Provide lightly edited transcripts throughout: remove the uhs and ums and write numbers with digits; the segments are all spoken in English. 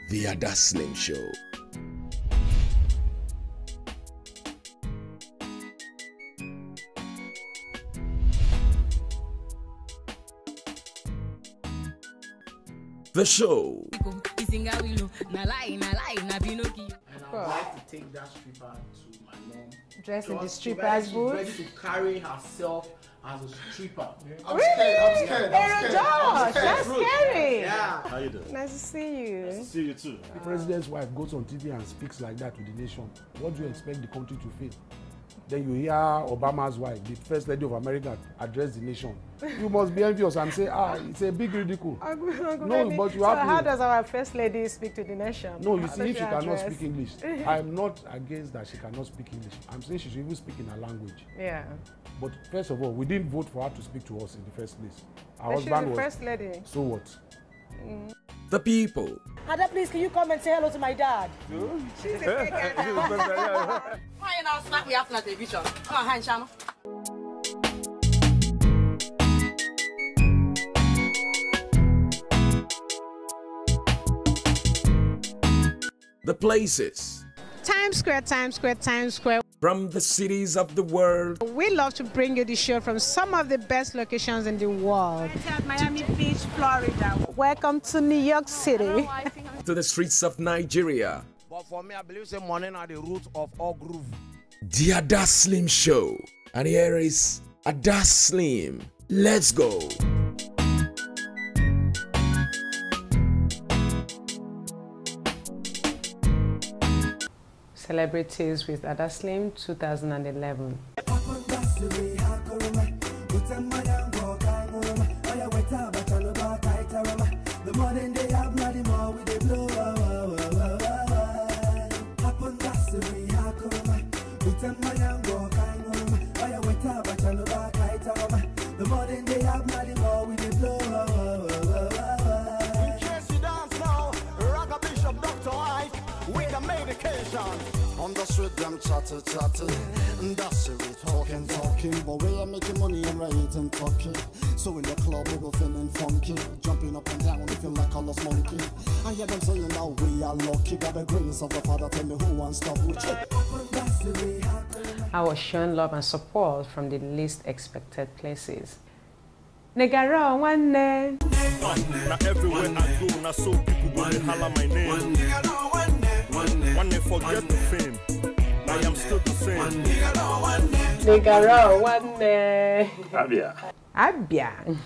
The Adaslim Show. The show. And I'd like to take that stripper to my mom. Dressed in the stripper's boots. Ready to carry herself as a stripper. I'm scared. That's scary. Yeah. How you doing? Nice to see you. Nice to see you too. The president's wife goes on TV and speaks like that to the nation. What do you expect the country to face? Then you hear Obama's wife, the first lady of America, address the nation. You must be envious and say, it's a big ridicule. No, but you have to. How does our first lady speak to the nation? No, you see, if she cannot speak English, I'm not against that she cannot speak English. I'm saying she should even speak in her language. Yeah. But first of all, we didn't vote for her to speak to us in the first place. Our But husband she's the was. first lady. So what? The people. Ada, please, can you come and say hello to my dad? She's a fake guy. Why you now smack me after television? Come on, hand, Shano. The places. Times Square, Times Square, Times Square. From the cities of the world. We love to bring you the show from some of the best locations in the world. Miami Beach, Florida. Welcome to New York City. To the streets of Nigeria. But for me, I believe say money are the root of all groove. The Adaslim Show. And here is Adaslim. Let's go. Celebrities with Adaslim 2011. On the street, them chatter, and that's it, talking, but we are making money and we're eating talking. So in the club, we go feeling funky, jumping up and down, we feel like a lost monkey. I hear them saying now we are lucky, got the grace of the Father, tell me who wants to with it. I was shown love and support from the least expected places. Negaro, one day. Now everywhere I go, now so people go to holler my name. One day forget the fame, I am still the same. Negaro, one day. Abia.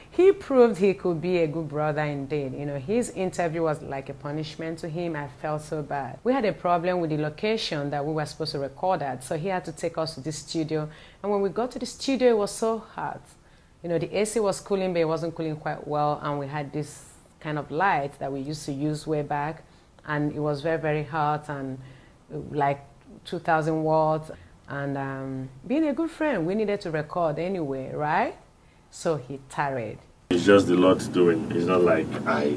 He proved he could be a good brother indeed. You know, his interview was like a punishment to him. I felt so bad. We had a problem with the location that we were supposed to record at, so he had to take us to the studio. And when we got to the studio, it was so hot. You know, the AC was cooling, but it wasn't cooling quite well, and we had this kind of light that we used to use way back, and it was very, very hot, and like 2,000 watts. And being a good friend, we needed to record anyway, right? So he tarried. It's just the Lord's doing. It's not like I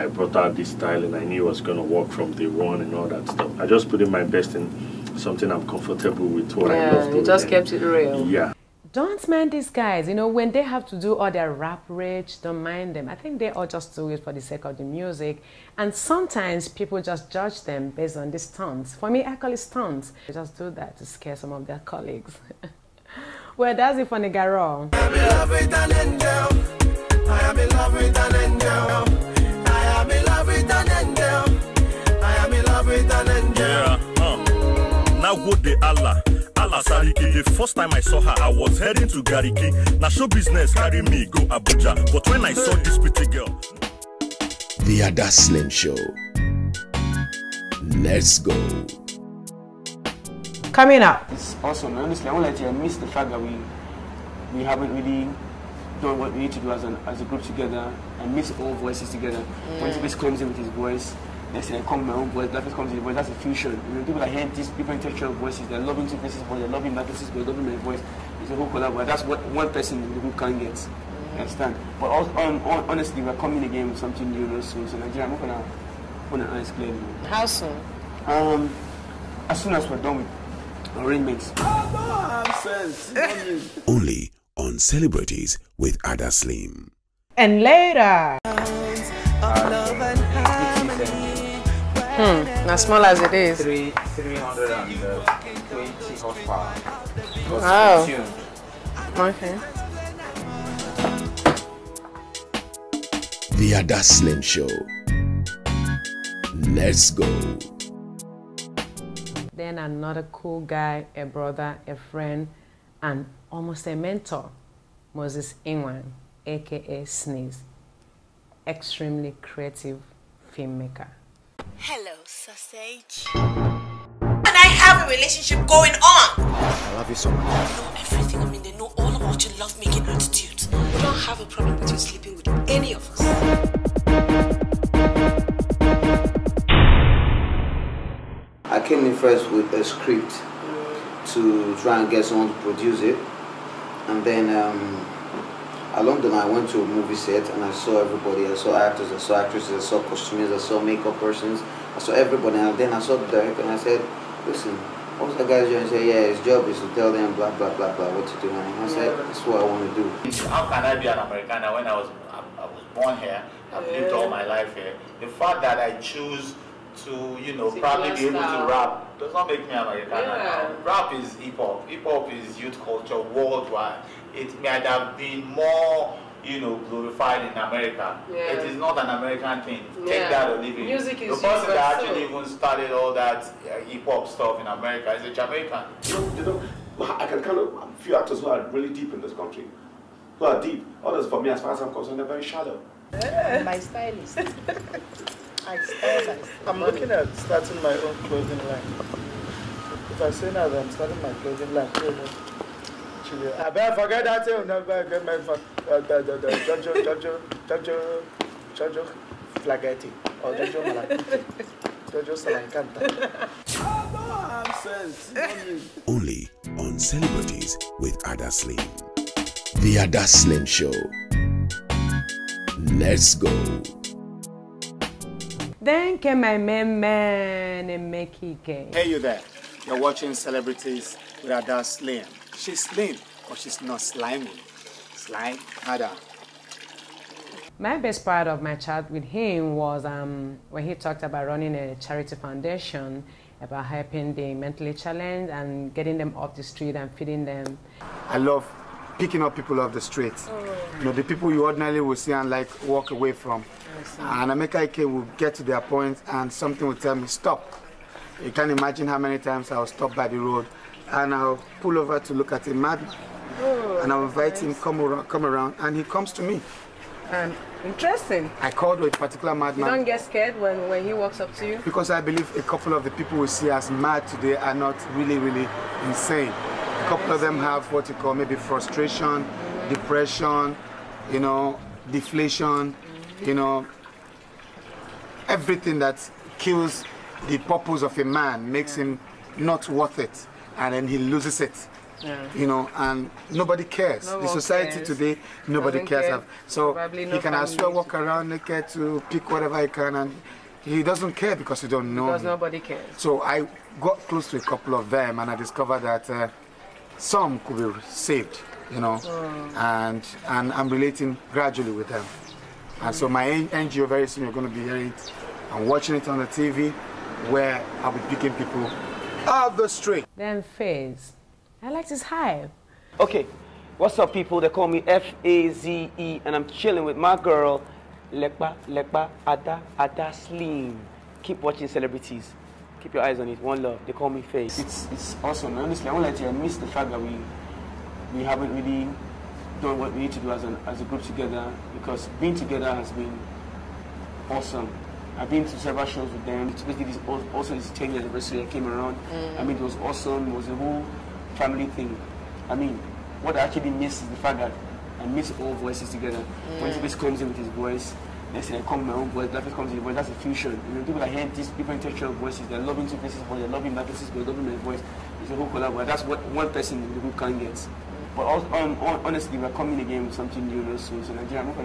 brought out this style and I knew it was going to work from day one and all that stuff. I just put in my best in something I'm comfortable with, what I love doing. You just kept it real. Yeah. Don't mind these guys. You know, when they have to do all their rap rage, don't mind them. I think they all just do it for the sake of the music. And sometimes people just judge them based on the stunts. For me, I call it stunts. They just do that to scare some of their colleagues. Well, that's it for Negaro. I am in love with an angel. I am in love with an angel. I am in love with an angel. I am in love with an angel. Yeah, now good day Allah. Sariki. The first time I saw her, I was heading to Gariki. Now show business carry me go Abuja. But when I saw this pretty girl, The Adaslim Show. Let's go. Coming up. It's awesome. Honestly, I won't let you miss the fact that we haven't really done what we need to do as a group together and mix all voices together. When Zebis comes in with his voice, next thing I come with my own voice, Daffy comes in with voice, that's a fusion. You know, people are hearing these different textural voices, they're loving two faces voice, they're loving that faces voice, they're loving my voice. It's a whole collab, that's what one person in the group can get. You understand? But also, honestly, we're coming again with something new real soon. So Nigeria, I'm not gonna answer clearly. How soon? As soon as we're done with arrangements. Only on Celebrities with Adaslim. And later. This As small as it is. 320 horsepower. Wow. Okay. The Adaslim Show. Let's go. Then another cool guy, a brother, a friend, and almost a mentor, Moses Inwan, aka Sneeze. Extremely creative filmmaker. Hello, sausage. And I have a relationship going on. I love you so much. They know everything. I mean, they know all about your love-making attitude. You don't have a problem with you sleeping with any of us. I came in first with a script to try and get someone to produce it, and then along the line I went to a movie set and I saw everybody. I saw actors, I saw actresses, I saw costumiers, I saw makeup persons, I saw everybody, and then I saw the director and I said, listen, what's that guy's doing? He said, yeah, his job is to tell them blah blah blah blah what to do, and I said, this is what I want to do. How can I be an American when I was born here? I've lived all my life here. The fact that I choose to, you know, probably be able to rap does not make me American. Rap is hip hop. Hip hop is youth culture worldwide. It might have been more, you know, glorified in America. It is not an American thing. Take that or leave it. Music is the person that actually even started all that hip hop stuff in America is a Jamaican. You know, I can count a few actors who are really deep in this country. Who are deep. Others, for me, as far as I'm concerned, they're very shallow. My stylist. I'm looking at starting my own clothing line. If I say now that I'm starting my clothing line, I better forget that thing. Never get my Jojo Flaghetti or Jojo Malakuti. Jojo Salankanta. Only on Celebrities with Adaslim. The Adaslim Show. Let's go. Then came my main man, Mekike. Hey, you there. You're watching Celebrities with Adaslim. She's slim, but she's not slimy. Slime, Ada. My best part of my chat with him was when he talked about running a charity foundation, about helping the mentally challenged and getting them off the street and feeding them. I love picking up people off the street. You know, the people you ordinarily will see and like walk away from. And Ameka Ike will get to their point and something will tell me, stop. You can't imagine how many times I'll stop by the road and I'll pull over to look at a madman. And I'll invite him, come around, and he comes to me. Interesting. I called with a particular madman. You don't get scared when he walks up to you? Because I believe a couple of the people we see as mad today are not really, really insane. A couple of them have what you call maybe frustration, depression, you know, deflation, you know, everything that kills the purpose of a man makes him not worth it, and then he loses it. You know, and nobody cares. The society today, nobody cares. So he can as well walk around naked to pick whatever he can, and he doesn't care because you don't know. Because nobody cares. So I got close to a couple of them, and I discovered that some could be saved, you know, and I'm relating gradually with them. And so my NGO, very soon you're going to be hearing it and watching it on the TV, where I'll be picking people off the street. Then Faze. I liked his hype. Okay, what's up, people? They call me F-A-Z-E, and I'm chilling with my girl, Adaslim. Keep watching Celebrities. Keep your eyes on it. One love. They call me Faze. It's awesome. Honestly, I won't let you. I miss the fact that we haven't really done what we need to do as a group together, because being together has been awesome. I've been to several shows with them. Basically, also this 10th anniversary that came around. I mean, it was awesome. It was a whole family thing. I mean, what I actually miss is the fact that I miss all voices together. When Zebrudaya comes in with his voice, next thing I come with my own voice, Daffy comes in with voice, that's a fusion. You know, people are hearing these different textural voices, they're loving two faces, they're loving that faces, they're loving my voice. It's a whole collab. That's what one person in the group can't get. But honestly, we're coming again with something new real soon. So Nigeria, I'm not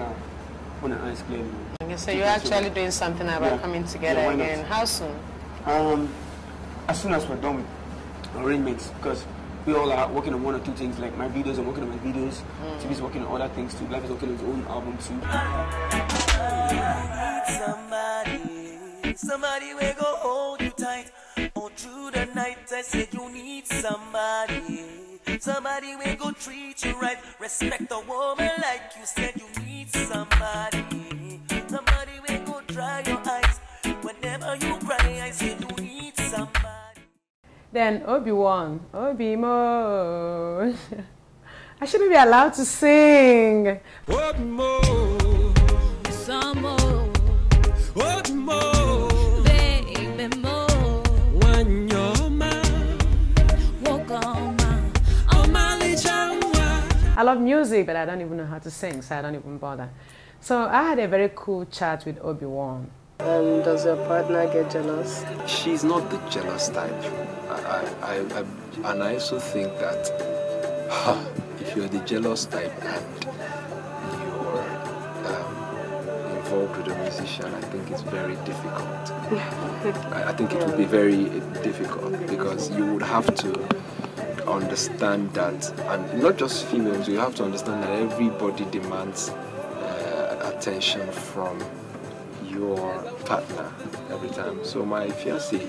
gonna explain. Okay, so you're actually doing something about coming together again. How soon? As soon as we're done with arrangements, because we all are working on one or two things. Like my videos, I'm working on my videos. TV's working on other things too. Life is working on his own album too. Somebody will go hold you tight. through the night, I said you need somebody. Somebody will go treat you right. Respect a woman like you said you need somebody. Somebody will go dry your eyes. Whenever you cry, I said you need somebody. Then Obi-Wan, Obi-Mo. I shouldn't be allowed to sing. Obi-Mo. Some more. Obi-Mo. Baby more. When you're mine. Walk on I love music, but I don't even know how to sing, so I don't even bother. So I had a very cool chat with Obi-Wan. Does your partner get jealous? She's not the jealous type. And I also think that if you're the jealous type and you're involved with a musician, I think it's very difficult. I think it would be very difficult because you would have to understand that, and not just females, you have to understand that everybody demands attention from your partner every time. So my fiancé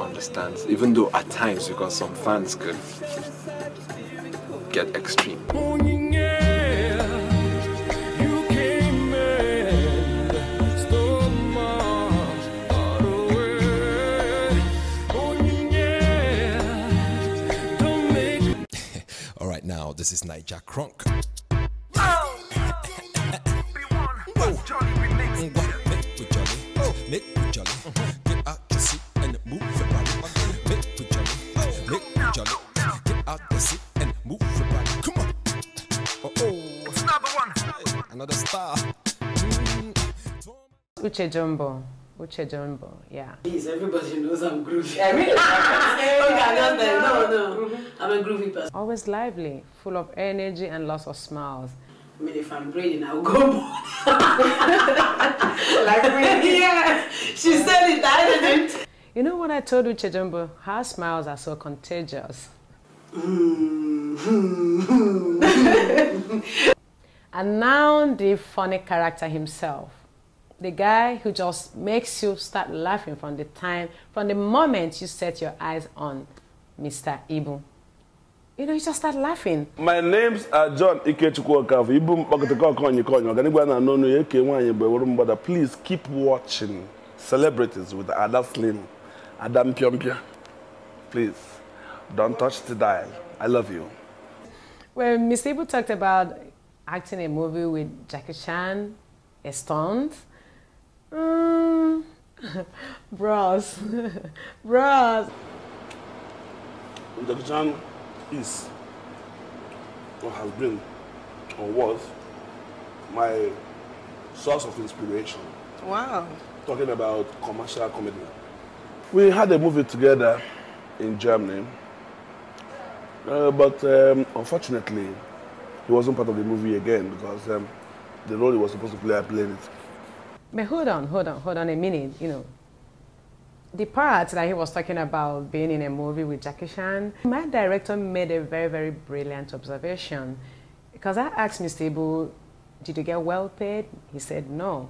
understands, even though at times, because some fans could get extreme. All right, now this is Niger Crunk. Get out the seat and move your body. Make with jolly. Get out the seat and move your body. Come on. It's another one. Another star. Uche Jombo. Uche Jombo, yeah. Please, everybody knows I'm groovy. Yeah, really? No. I'm a groovy person. Always lively, full of energy and lots of smiles. I mean, if I'm braiding, I'll go more. Like me? Yeah, she said it, I didn't. You know what I told Uche Jombo? Her smiles are so contagious. And now the funny character himself. The guy who just makes you start laughing from the moment you set your eyes on Mr. Ibu. You know, you just start laughing. My names are John Uche Okafor. Please keep watching Celebrities with Adaslim, Adam Piompia. Please, don't touch the dial. I love you. Well, Mr. Ibu talked about acting a movie with Jackie Chan, a stunt. Bros. Jackie Chan is, or has been, or was, my source of inspiration. Wow. Talking about commercial comedy. We had a movie together in Germany, but unfortunately, he wasn't part of the movie again because the role he was supposed to play, I played it. But hold on a minute, you know. The part that he was talking about being in a movie with Jackie Chan, my director made a very, very brilliant observation. Because I asked Mr. Ibu, did you get well paid? He said, no.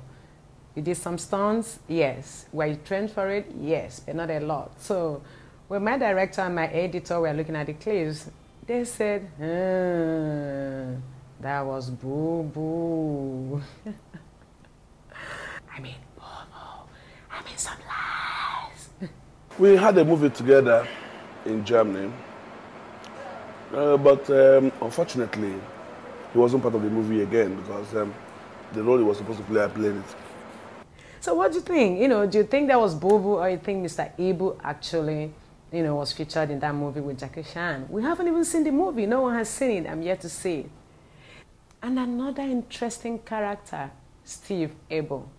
You did some stunts? Yes. Were you trained for it? Yes, but not a lot. So when my director and my editor were looking at the clips, they said, that was boo-boo. I mean some lies. We had a movie together in Germany, but unfortunately, he wasn't part of the movie again because the role he was supposed to play, I played it. So what do you think? You know, do you think that was boo-boo, or you think Mr. Ibu actually, you know, was featured in that movie with Jackie Chan? We haven't even seen the movie. No one has seen it. I'm yet to see it. And another interesting character, Steve Abel,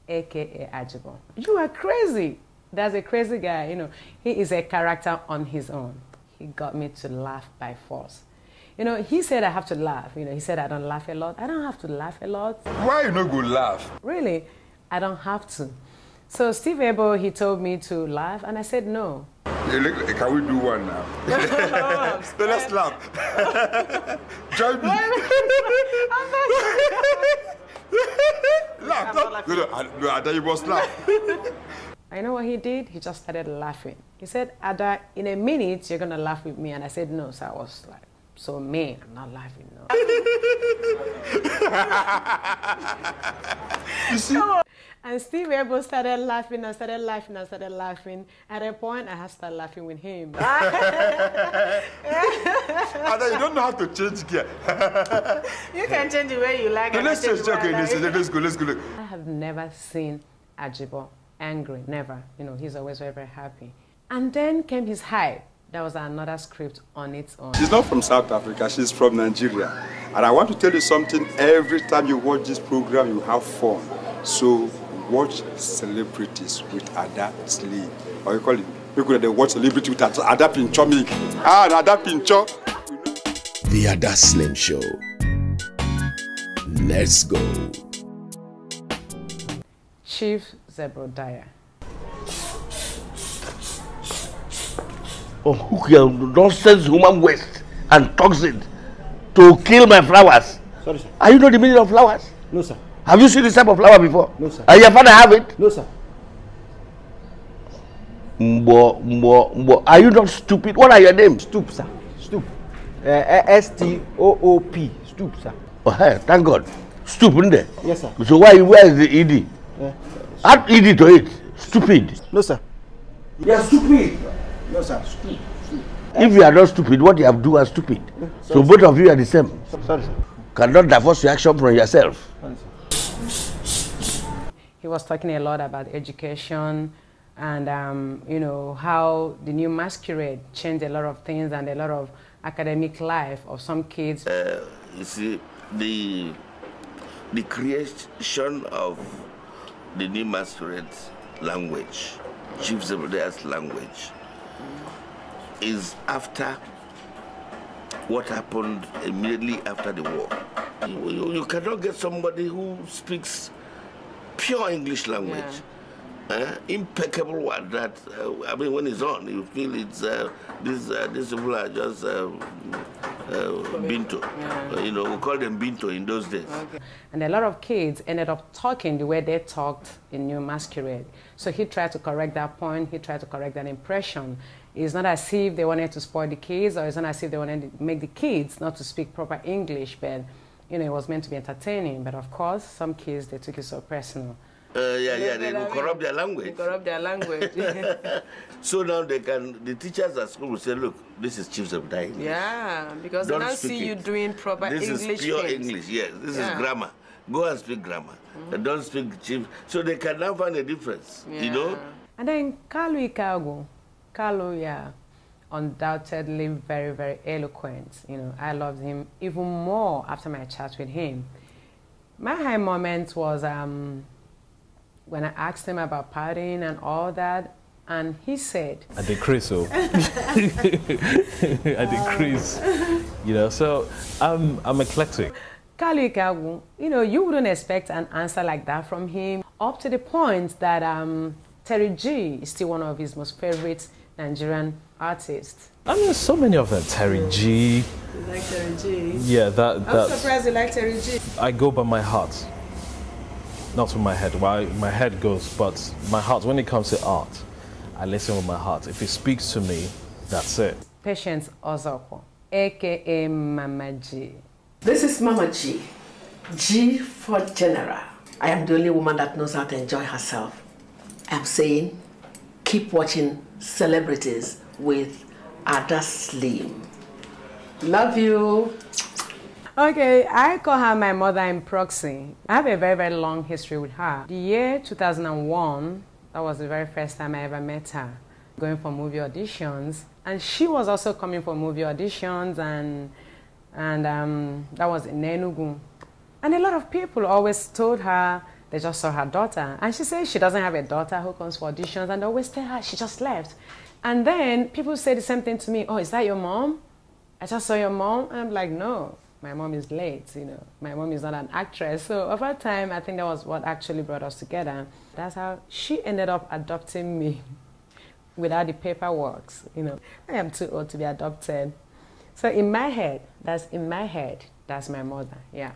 a.k.a. Ajibo. You are crazy. That's a crazy guy, you know. He is a character on his own. He got me to laugh by force. You know, he said I have to laugh. You know, he said I don't laugh a lot. I don't have to laugh a lot. Why you not go laugh? Really, I don't have to. So Steve Abel, he told me to laugh, and I said no. Hey, look, can we do one now? So let's laugh. Join me. Laugh. No, I tell you must laugh. I know what he did? He just started laughing. He said, Ada, in a minute, you're going to laugh with me. And I said, no. So I was like, so me, I'm not laughing, no. You see? And Steve Ebo started laughing and started laughing and started laughing. At a point, I had to start laughing with him. Ada, you don't know how to change gear. You can change the way you like. No, let's change. Okay, let's go. I have never seen Ajibo angry, never. You know, he's always very, very happy. And then came his hype. There was another script on its own. She's not from South Africa, she's from Nigeria. And I want to tell you something, every time you watch this program, you have fun. So watch Celebrities with Adaslim. Or you call it, people that watch Celebrity with Ada Pincho. Ada Pincho. The Adaslim Show. Let's go. Chief Zebrudaya. Oh, hook your nonsense human waste and toxin to kill my flowers. Sorry, sir. Are you know the meaning of flowers? No, sir. Have you seen this type of flower before? No, sir. And your father have it? No, sir. Mbo. Are you not stupid? What are your names? Stoop, sir. Stoop. S-T-O-O-P. Stoop, sir. Oh, hey, thank God. Stoop, isn't there? Yes, sir. So where is the ED? Add ED to it. Stupid. No, sir. You are stupid. No, sir. Stoop. If you are not stupid, what you have do are stupid. No, so both of you are the same. Sorry, sir. Cannot divorce your action from yourself. Sorry, sir. He was talking a lot about education and, you know, how the new masquerade changed a lot of things and a lot of academic life of some kids. You see, the creation of the new masquerade language, Chief Zebruday's language, is after what happened immediately after the war. You cannot get somebody who speaks pure English language, impeccable one. That I mean, when it's on, you feel it's these people are just binto. You know, we call them binto in those days. Okay. And a lot of kids ended up talking the way they talked in New Masquerade. So he tried to correct that point. He tried to correct that impression. It's not as if they wanted to spoil the kids, or it's not as if they wanted to make the kids not to speak proper English, but you know, it was meant to be entertaining. But of course, some kids, they took it so personal. They will corrupt their language. They corrupt their language. So now the teachers at school will say, look, this is Chief Zebrudaya. Yeah, because they don't see you doing proper English. This is pure things. English, yes. This is grammar. Go and speak grammar. And don't speak Chief. So they can now find a difference, you know? And then Kalu Ikagu. Kalu, yeah, undoubtedly very, very eloquent. You know, I loved him even more after my chat with him. My high moment was when I asked him about partying and all that, and he said, I decrease, so I decrease, you know. So I'm eclectic. Kalu Ikagu, you know, you wouldn't expect an answer like that from him, up to the point that Terry G is still one of his most favorite Nigerian artists. I mean, so many of them. Terry G. You like Terry G? Yeah, I'm surprised you like Terry G. I go by my heart, not with my head. My head goes, but my heart. When it comes to art, I listen with my heart. If it speaks to me, that's it. Patience Ozoko, aka Mama G. This is Mama G. G for General. I am the only woman that knows how to enjoy herself. I'm saying, keep watching Celebrities with Adaslim. Love you. Okay, I call her my mother in proxy. I have a very, very long history with her. The year 2001, that was the very first time I ever met her, going for movie auditions. And she was also coming for movie auditions, and that was in Enugu. And a lot of people always told her they just saw her daughter. And she says she doesn't have a daughter who comes for auditions, and they always tell her she just left. And then people say the same thing to me. Oh, is that your mom? I just saw your mom. And I'm like, no, my mom is late, you know. My mom is not an actress. So over time, I think that was what actually brought us together. That's how she ended up adopting me without the paperwork, you know. I am too old to be adopted. So in my head, that's my mother, yeah.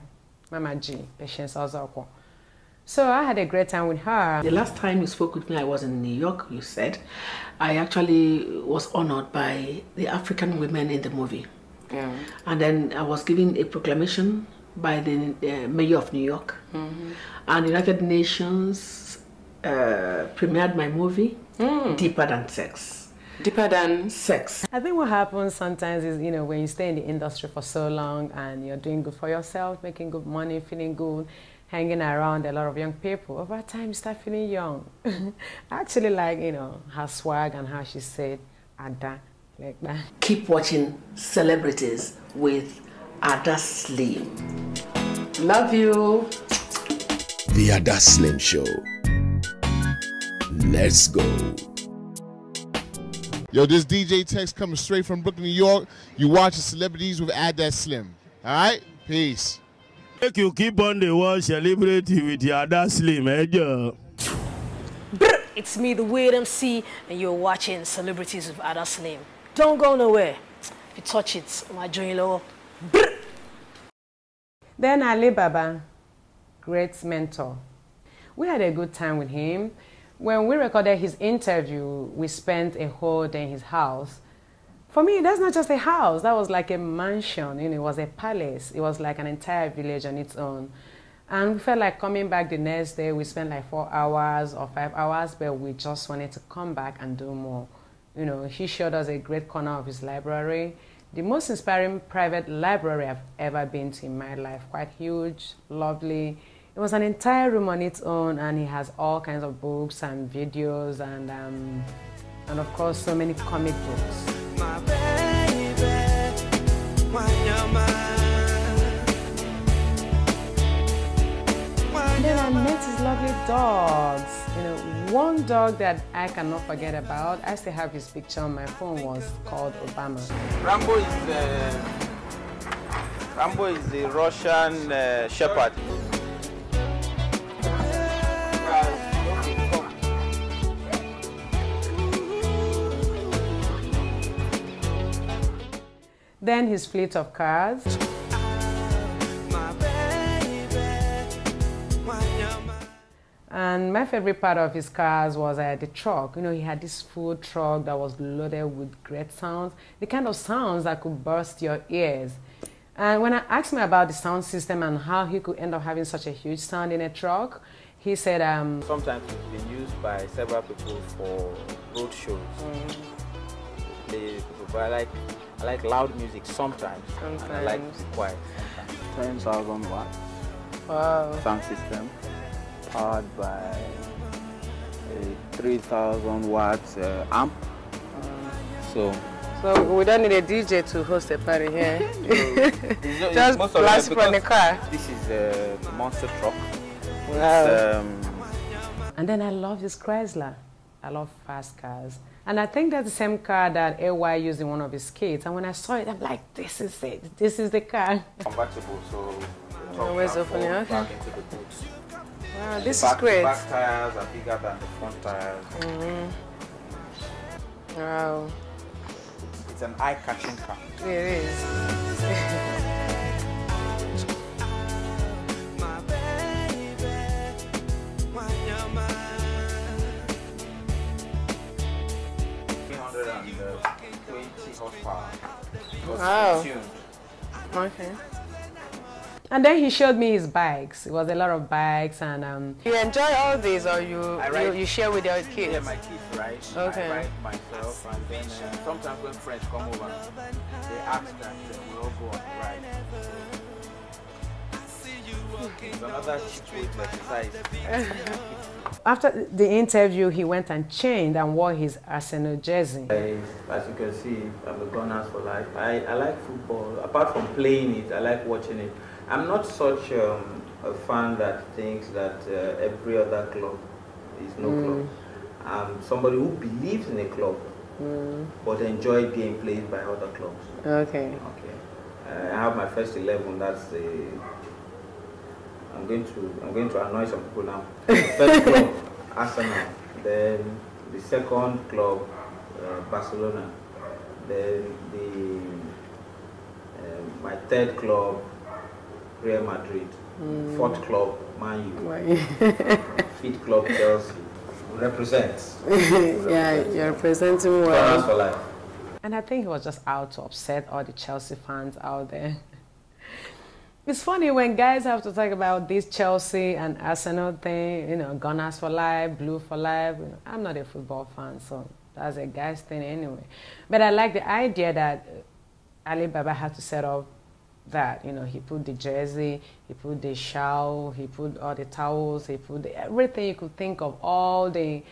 Mama G, Patience Ozoko. So I had a great time with her. The last time you spoke with me, I was in New York, you said. I actually was honored by the African women in the movie. Yeah. And then I was given a proclamation by the mayor of New York. And the United Nations premiered my movie, Deeper Than Sex. Deeper than sex. I think what happens sometimes is, you know, when you stay in the industry for so long and you're doing good for yourself, making good money, feeling good, hanging around a lot of young people, over time you start feeling young. I actually like, you know, her swag and how she said, Ada, like that. Keep watching Celebrities with Adaslim. Love you. The Adaslim Show. Let's go. Yo, this DJ Tex coming straight from Brooklyn, New York. You watching Celebrities with Adaslim. All right? Peace. Make you keep on the watch Celebrity with your Adaslim, It's me, the Weird MC, and you're watching Celebrities with Adaslim. Don't go nowhere. If you touch it, my join low. Then Alibaba, great mentor. We had a good time with him. When we recorded his interview, we spent a whole day in his house. For me, that's not just a house. That was like a mansion. You know, it was a palace. It was like an entire village on its own. And we felt like coming back the next day. We spent like 4 hours or 5 hours, but we just wanted to come back and do more. You know, he showed us a great corner of his library. The most inspiring private library I've ever been to in my life. Quite huge, lovely. It was an entire room on its own, and he has all kinds of books and videos and of course so many comic books. My baby, And then I met his lovely dogs. You know, one dog that I cannot forget about, I still have his picture on my phone, was called Obama. Rambo is the Russian shepherd. Then his fleet of cars. And my favorite part of his cars was the truck. You know, he had this food truck that was loaded with great sounds, the kind of sounds that could burst your ears. And when I asked him about the sound system and how he could end up having such a huge sound in a truck, he said, Sometimes it's been used by several people for road shows. But I like loud music sometimes. And I like to be quiet sometimes. 10,000 watts. Wow. Sound system powered by a 3,000 watts amp. So we don't need a DJ to host a party here. Just blast from the car. This is a monster truck. Wow. And then I love this Chrysler. I love fast cars. And I think that's the same car that AY used in one of his skits. And when I saw it, I'm like, this is it. This is the car. Convertible, so always opening up. Back into the boot. Wow, this is great. The back tires are bigger than the front tires. Wow. It's an eye-catching car. It is. Wow. Okay. And then he showed me his bikes. It was a lot of bikes, and you enjoy all these, or you share with your kids? Yeah, my kids ride. Okay. I ride myself, and then sometimes when friends come over, they ask that we all go on the ride. It's another cheap way to exercise. After the interview, he went and changed and wore his Arsenal jersey. As you can see, I'm a Gunners for life. I like football. Apart from playing it, I like watching it. I'm not such a fan that thinks that every other club is no club. I'm somebody who believes in a club, but enjoy game played by other clubs. Okay. Okay. I have my first 11. That's the. I'm going to annoy some people now. First club, Arsenal. Then the second club, Barcelona. Then my third club, Real Madrid. Fourth club, Man U. Fit Club Chelsea. Represents. Yeah, you're representing well. Gunners for life. And I think he was just out to upset all the Chelsea fans out there. It's funny when guys have to talk about this Chelsea and Arsenal thing, you know, Gunners for life, Blue for life. You know, I'm not a football fan, so that's a guy's thing anyway. But I like the idea that Alibaba had to set up that, you know, he put the jersey, he put the shawl, he put all the towels, he put everything you could think of, all the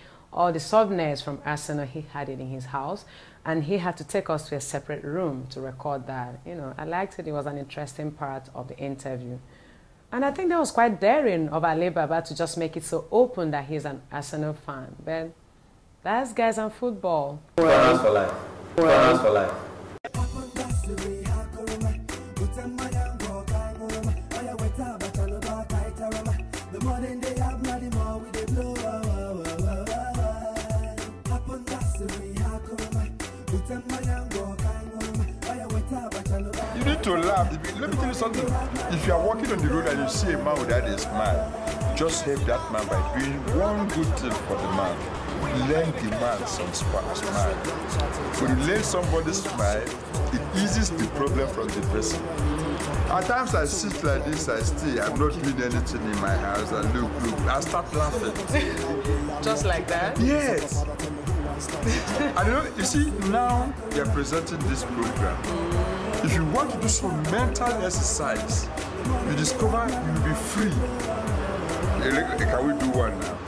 souvenirs from Arsenal, he had it in his house. And he had to take us to a separate room to record that. You know, I liked it. It was an interesting part of the interview. And I think that was quite daring of Alibaba to just make it so open that he's an Arsenal fan. But that's guys on football. Gunners for life. Gunners for life. You need to laugh. Let me tell you something. If you are walking on the road and you see a man without a smile, just help that man by doing one good thing for the man. Lend the man some smile. When you lend somebody smile, it eases the problem from the person. At times I sit like this, I'm not doing anything in my house, and look, I start laughing. Just like that? Yes. And you see, now you're presenting this program. If you want to do some mental exercise, you discover you'll be free. Can we do one now?